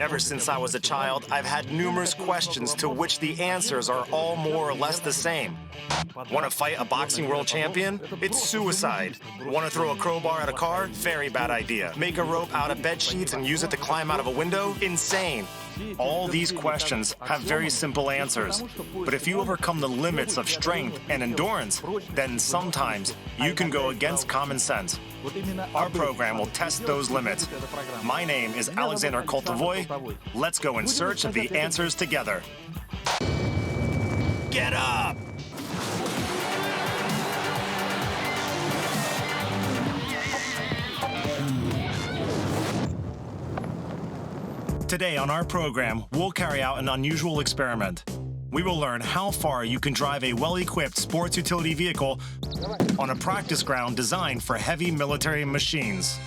Ever since I was a child, I've had numerous questions to which the answers are all more or less the same. Want to fight a boxing world champion? It's suicide. Want to throw a crowbar at a car? Very bad idea. Make a rope out of bed sheets and use it to climb out of a window? Insane. All these questions have very simple answers. But if you overcome the limits of strength and endurance, then sometimes you can go against common sense. Our program will test those limits. My name is Alexander Koltovoy. Let's go in search of the answers together. Get up! Today on our program, we'll carry out an unusual experiment. We will learn how far you can drive a well-equipped sports utility vehicle on a practice ground designed for heavy military machines.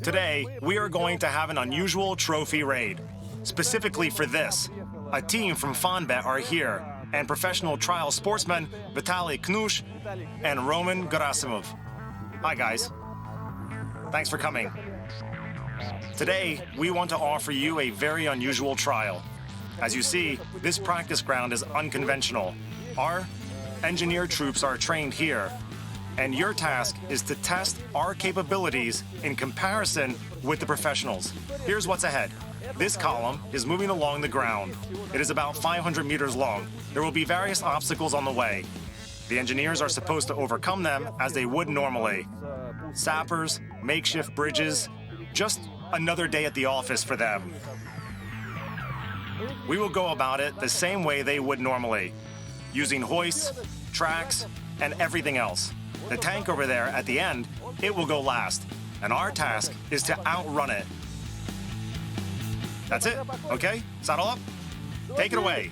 Today, we are going to have an unusual trophy raid. Specifically for this, a team from Fonbet are here, and professional trial sportsmen Vitaly Knush and Roman Gerasimov. Hi guys. Thanks for coming. Today, we want to offer you a very unusual trial. As you see, this practice ground is unconventional. Our engineer troops are trained here, and your task is to test our capabilities in comparison with the professionals. Here's what's ahead. This column is moving along the ground. It is about 500 meters long. There will be various obstacles on the way. The engineers are supposed to overcome them as they would normally. Sappers, makeshift bridges, just another day at the office for them. We will go about it the same way they would normally, using hoists, tracks, and everything else. The tank over there at the end, it will go last, and our task is to outrun it. That's it, okay? Saddle up. Take it away.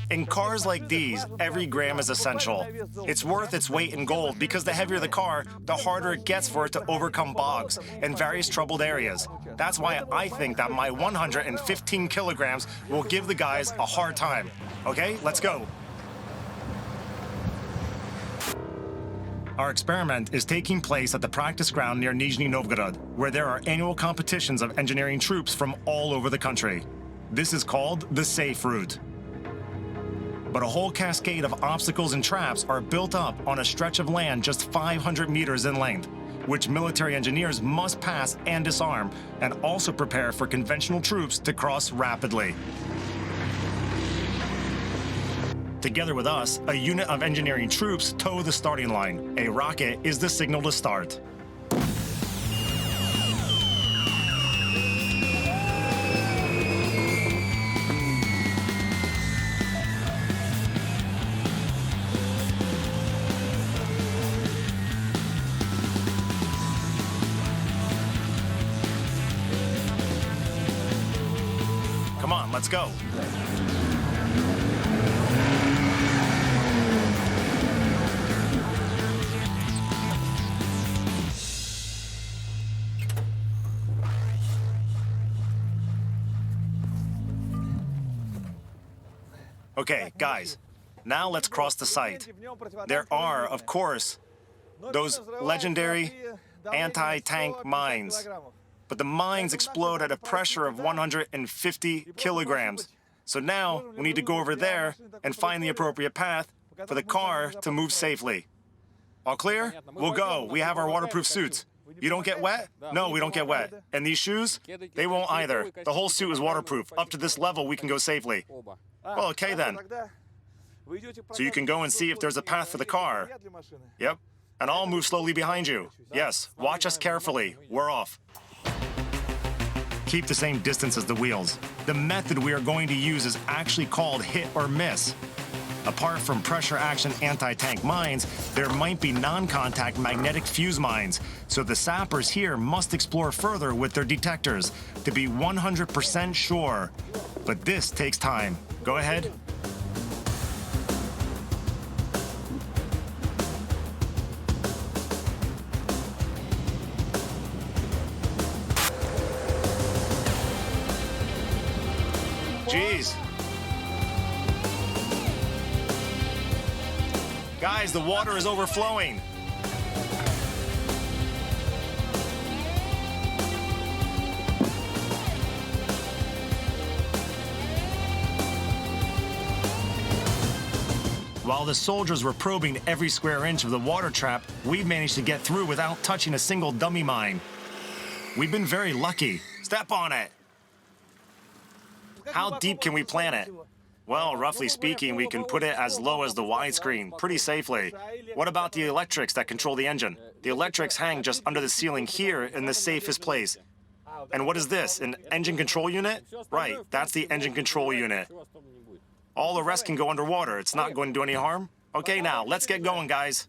In cars like these, every gram is essential. It's worth its weight in gold because the heavier the car, the harder it gets for it to overcome bogs and various troubled areas. That's why I think that my 115 kilograms will give the guys a hard time. Okay, let's go. Our experiment is taking place at the practice ground near Nizhny Novgorod, where there are annual competitions of engineering troops from all over the country. This is called the safe route. But a whole cascade of obstacles and traps are built up on a stretch of land just 500 meters in length, which military engineers must pass and disarm, and also prepare for conventional troops to cross rapidly. Together with us, a unit of engineering troops tow the starting line. A rocket is the signal to start. Come on, let's go. Okay, guys, now let's cross the site. There are, of course, those legendary anti-tank mines. But the mines explode at a pressure of 150 kilograms. So now we need to go over there and find the appropriate path for the car to move safely. All clear? We'll go. We have our waterproof suits. You don't get wet? No, we don't get wet. And these shoes? They won't either. The whole suit is waterproof. Up to this level, we can go safely. Well, okay then. So you can go and see if there's a path for the car. Yep. And I'll move slowly behind you. Yes, watch us carefully. We're off. Keep the same distance as the wheels. The method we are going to use is actually called hit or miss. Apart from pressure action anti-tank mines, there might be non-contact magnetic fuse mines, so the sappers here must explore further with their detectors to be 100% sure. but this takes time. Go ahead. Jeez. Guys, the water is overflowing. While the soldiers were probing every square inch of the water trap, we managed to get through without touching a single dummy mine. We've been very lucky. Step on it. How deep can we plant it? Well, roughly speaking, we can put it as low as the widescreen, pretty safely. What about the electrics that control the engine? The electrics hang just under the ceiling here in the safest place. And what is this, an engine control unit? Right, that's the engine control unit. All the rest can go underwater. It's not going to do any harm. Okay, now, let's get going, guys.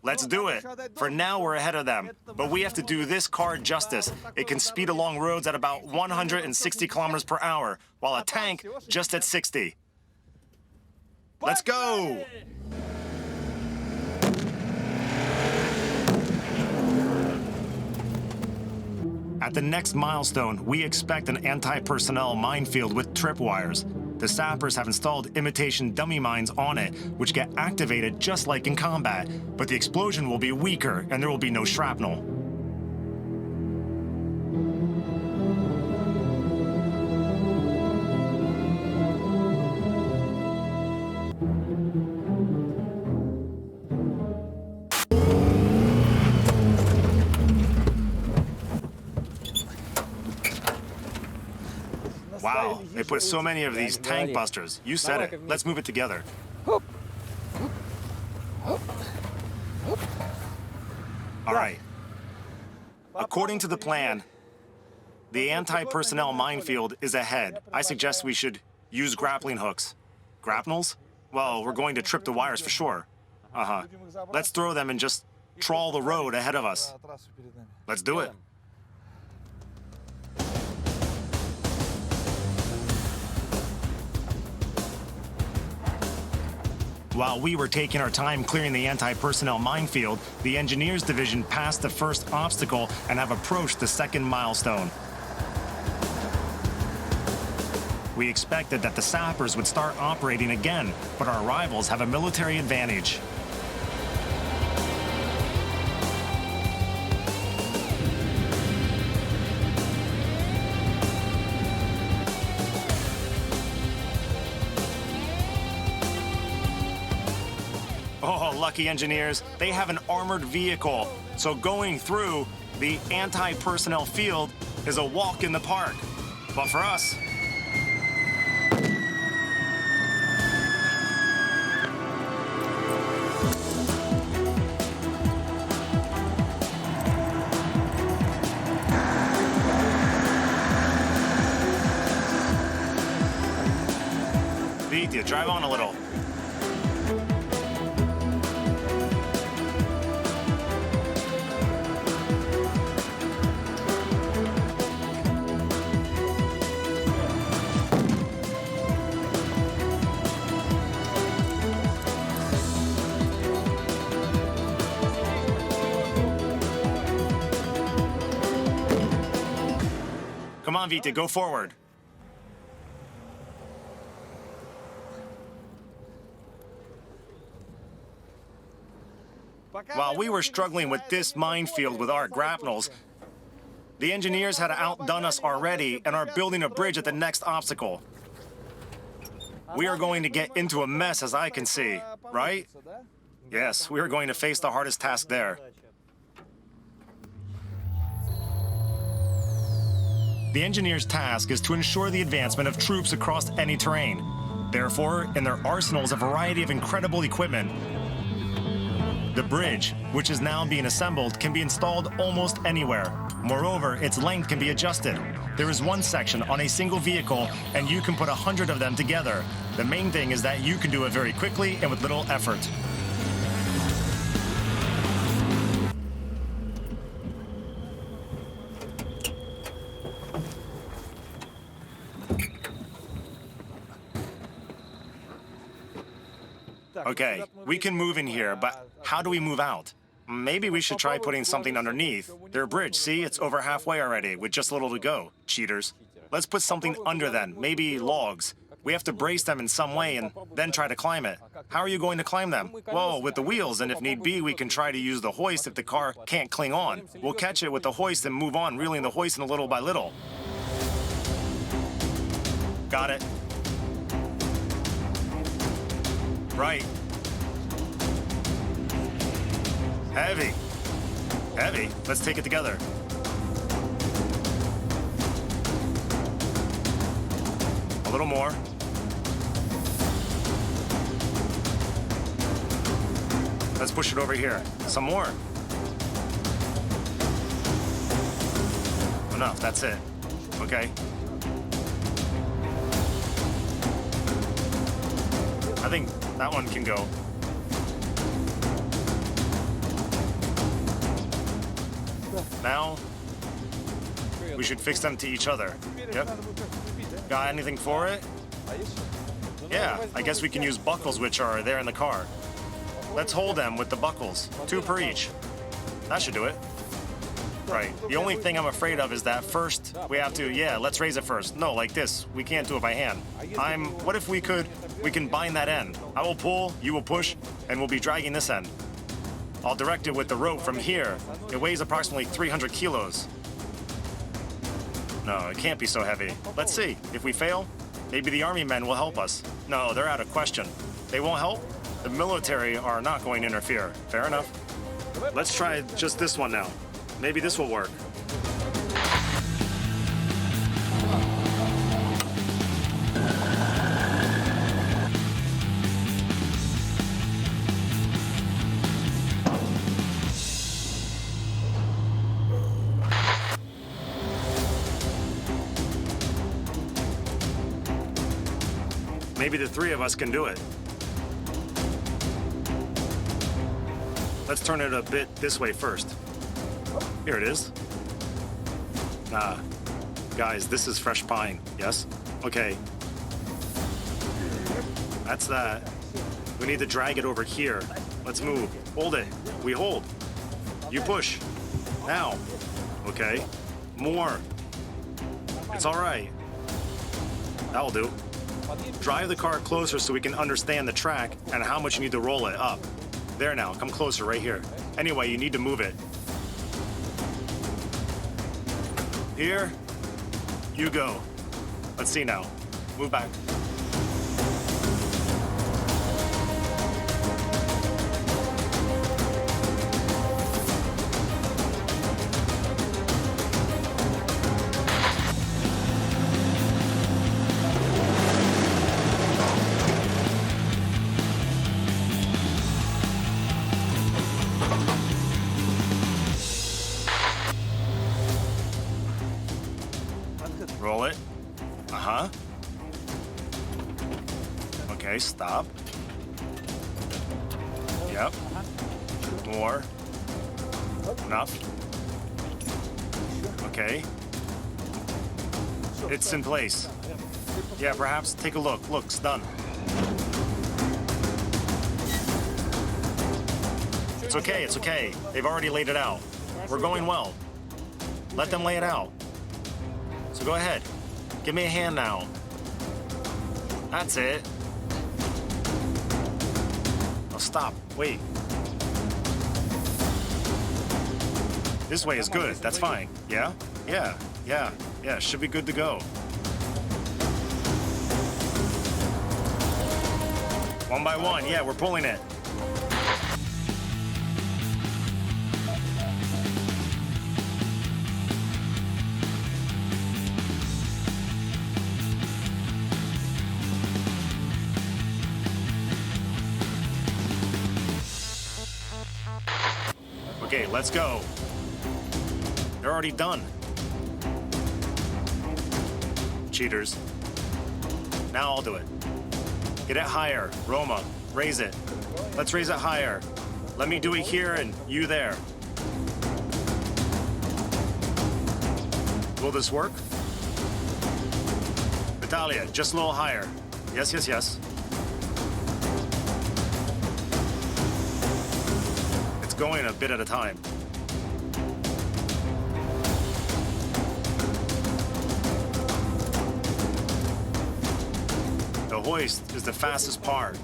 Let's do it. For now, we're ahead of them. But we have to do this car justice. It can speed along roads at about 160 kilometers per hour, while a tank just at 60. Let's go! At the next milestone, we expect an anti-personnel minefield with tripwires. The sappers have installed imitation dummy mines on it, which get activated just like in combat, but the explosion will be weaker and there will be no shrapnel. Wow, they put so many of these tank busters. You said it. Let's move it together. All right. According to the plan, the anti-personnel minefield is ahead. I suggest we should use grappling hooks. Grapnels? Well, we're going to trip the wires for sure. Let's throw them and just trawl the road ahead of us. Let's do it. While we were taking our time clearing the anti-personnel minefield, the engineers division passed the first obstacle and have approached the second milestone. We expected that the sappers would start operating again, but our rivals have a military advantage. Oh, lucky engineers, they have an armored vehicle, so going through the anti-personnel field is a walk in the park. But for us, Vita, drive on a little. Come on, Vita, go forward. While we were struggling with this minefield with our grapnels, the engineers had outdone us already and are building a bridge at the next obstacle. We are going to get into a mess, as I can see, right? Yes, we are going to face the hardest task there. The engineers' task is to ensure the advancement of troops across any terrain. Therefore, in their arsenal is a variety of incredible equipment. The bridge, which is now being assembled, can be installed almost anywhere. Moreover, its length can be adjusted. There is one section on a single vehicle, and you can put 100 of them together. The main thing is that you can do it very quickly and with little effort. Okay, we can move in here, but how do we move out? Maybe we should try putting something underneath. Their bridge, see? It's over halfway already, with just a little to go. Cheaters. Let's put something under then, maybe logs. We have to brace them in some way and then try to climb it. How are you going to climb them? Well, with the wheels, and if need be, we can try to use the hoist if the car can't cling on. We'll catch it with the hoist and move on, reeling the hoist in little by little. Got it. Right. Heavy. Heavy? Let's take it together. A little more. Let's push it over here. Some more. Enough, that's it. Okay. I think that one can go. Now, we should fix them to each other. Yep. Got anything for it? Yeah, I guess we can use buckles which are there in the car. Let's hold them with the buckles, 2 per each. That should do it. Right. The only thing I'm afraid of is that first we have to, let's raise it first. No, like this. We can't do it by hand. What if we can bind that end. I will pull, you will push, and we'll be dragging this end. I'll direct it with the rope from here. It weighs approximately 300 kilos. No, it can't be so heavy. Let's see. If we fail, maybe the army men will help us. No, they're out of question. They won't help? The military are not going to interfere. Fair enough. Let's try just this one now. Maybe this will work. Maybe the 3 of us can do it. Let's turn it a bit this way first. Here it is. Guys, this is fresh pine, yes? Okay. That's that. We need to drag it over here. Let's move. Hold it. We hold. You push. Now. Okay. More. It's all right. That'll do. Drive the car closer so we can understand the track and how much you need to roll it up. There now, come closer right here. Anyway, you need to move it. Here, you go. Let's see now. Move back. Roll it. Uh-huh. Okay, stop. Yep. More. Enough. Okay. It's in place. Yeah, perhaps take a look. Look, it's done. It's okay, it's okay. They've already laid it out. We're going well. Let them lay it out. So go ahead. Give me a hand now. That's it. Oh, stop. Wait. This way is good. That's fine. Yeah? Yeah. Should be good to go. One by one. Yeah, we're pulling it. Okay, let's go. They're already done. Cheaters. Now I'll do it. Get it higher. Roma, raise it. Let's raise it higher. Let me do it here and you there. Will this work? Natalia, just a little higher. Yes. going a bit at a time. The hoist is the fastest part.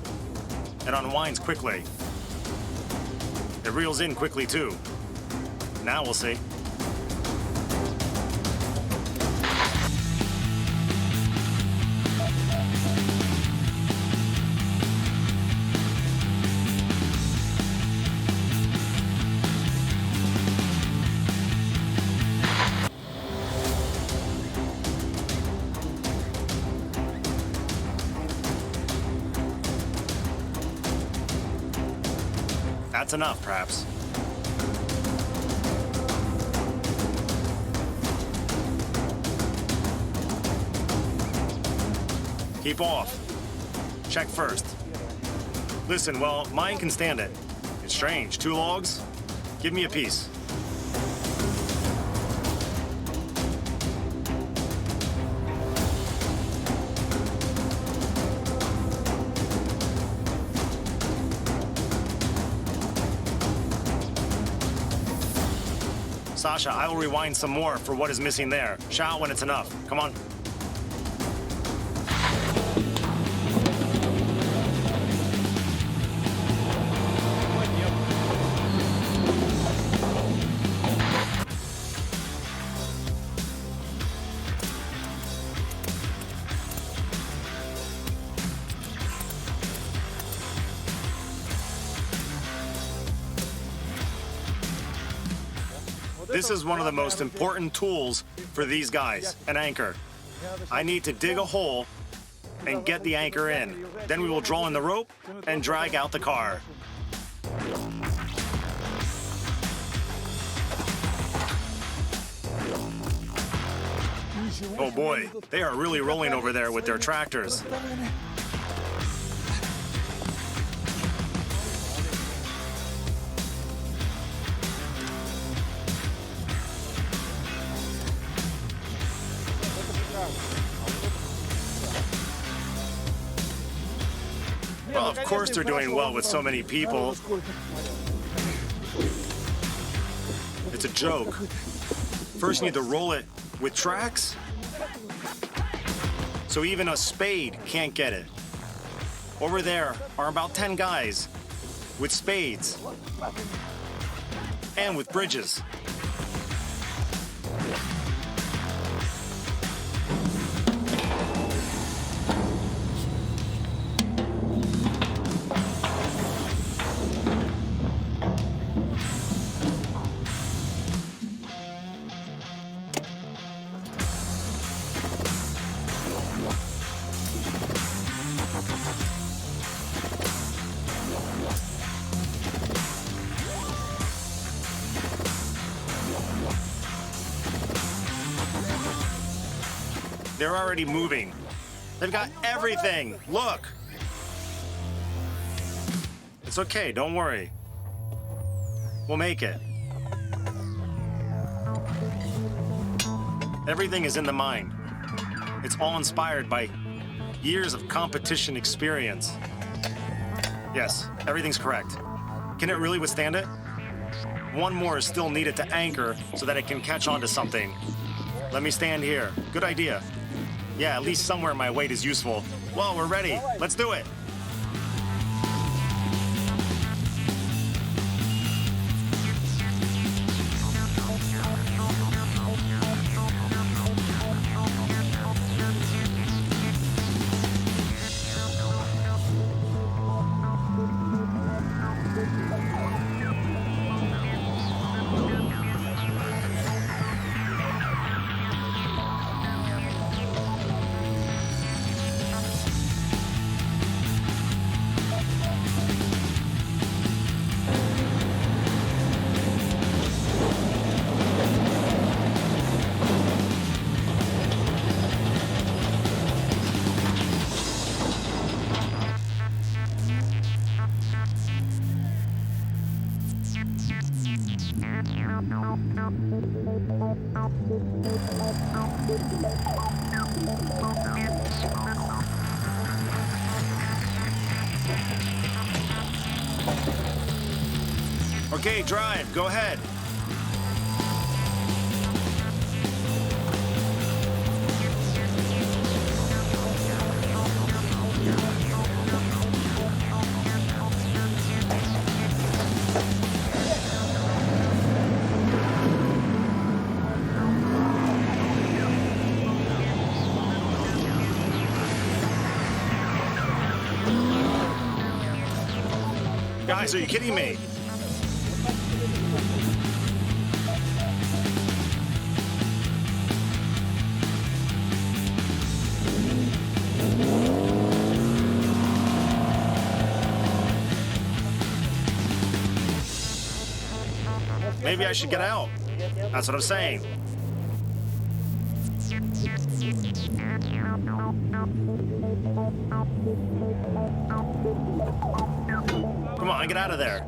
It unwinds quickly. It reels in quickly too. Now we'll see. That's enough, perhaps. Keep off. Check first. Listen, well, mine can stand it. It's strange. 2 logs? Give me a piece. Sasha, I will rewind some more for what is missing there. Shout when it's enough. Come on. This is one of the most important tools for these guys, an anchor. I need to dig a hole and get the anchor in. Then we will draw in the rope and drag out the car. Oh boy, they are really rolling over there with their tractors. Well, of course they're doing well with so many people. It's a joke. First you need to roll it with tracks, so even a spade can't get it. Over there are about 10 guys with spades and with bridges. They're already moving. They've got everything. Look. It's okay, don't worry. We'll make it. Everything is in the mind. It's all inspired by years of competition experience. Yes, everything's correct. Can it really withstand it? One more is still needed to anchor so that it can catch on to something. Let me stand here. Good idea. Yeah, at least somewhere my weight is useful. Well, we're ready. Let's do it. Okay, drive. Go ahead. Guys, are you kidding me? Maybe I should get out. That's what I'm saying. Come on, get out of there.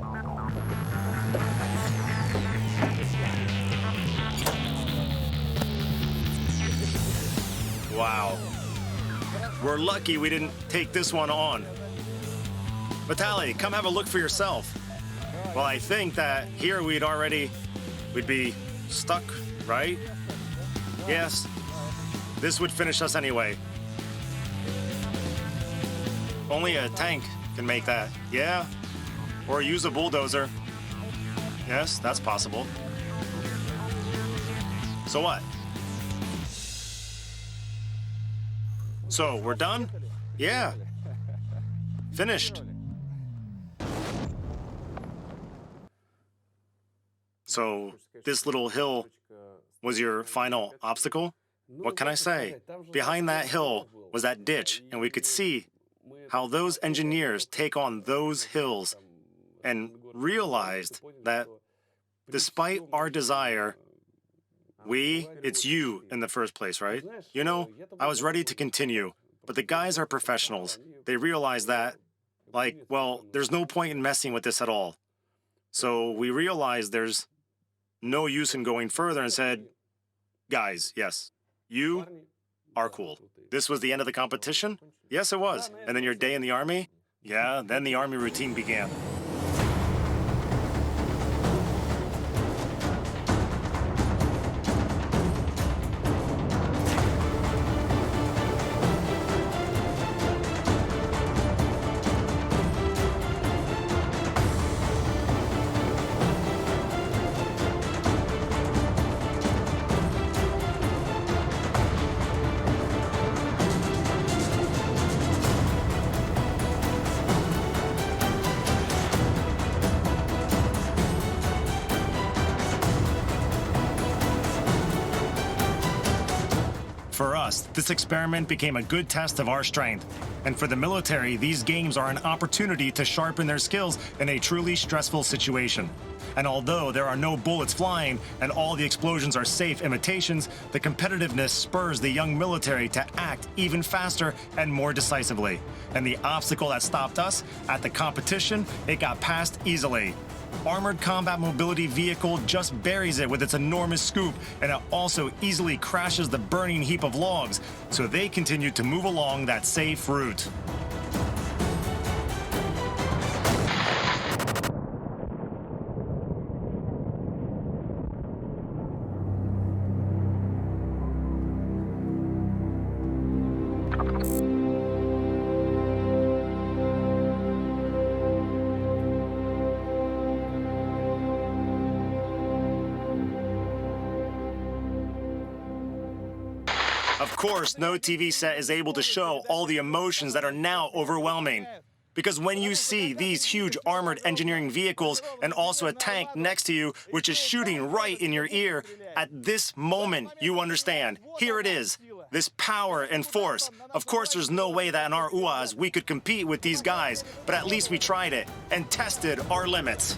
Wow. We're lucky we didn't take this one on. Vitaly, come have a look for yourself. Well, I think that here we'd be stuck, right? Yes. This would finish us anyway. Only a tank can make that. Yeah. Or use a bulldozer. Yes, that's possible. So what? So, we're done? Yeah. Finished. So, this little hill was your final obstacle? What can I say? Behind that hill was that ditch, and we could see how those engineers take on those hills and realized that despite our desire, it's you in the first place, right? You know, I was ready to continue, but the guys are professionals. They realize that, well, there's no point in messing with this at all. So we realized there's no use in going further and said, guys, yes, you are cool. This was the end of the competition? Yes, it was. And then your day in the Army? Yeah, then the Army routine began. For us, this experiment became a good test of our strength. And for the military, these games are an opportunity to sharpen their skills in a truly stressful situation. And although there are no bullets flying and all the explosions are safe imitations, the competitiveness spurs the young military to act even faster and more decisively. And the obstacle that stopped us at the competition, it got passed easily. Armored Combat Mobility Vehicle just buries it with its enormous scoop, and it also easily crashes the burning heap of logs, so they continue to move along that safe route. Of course, no TV set is able to show all the emotions that are now overwhelming. Because when you see these huge armored engineering vehicles and also a tank next to you, which is shooting right in your ear, at this moment you understand. Here it is, this power and force. Of course, there's no way that in our UAS we could compete with these guys, but at least we tried it and tested our limits.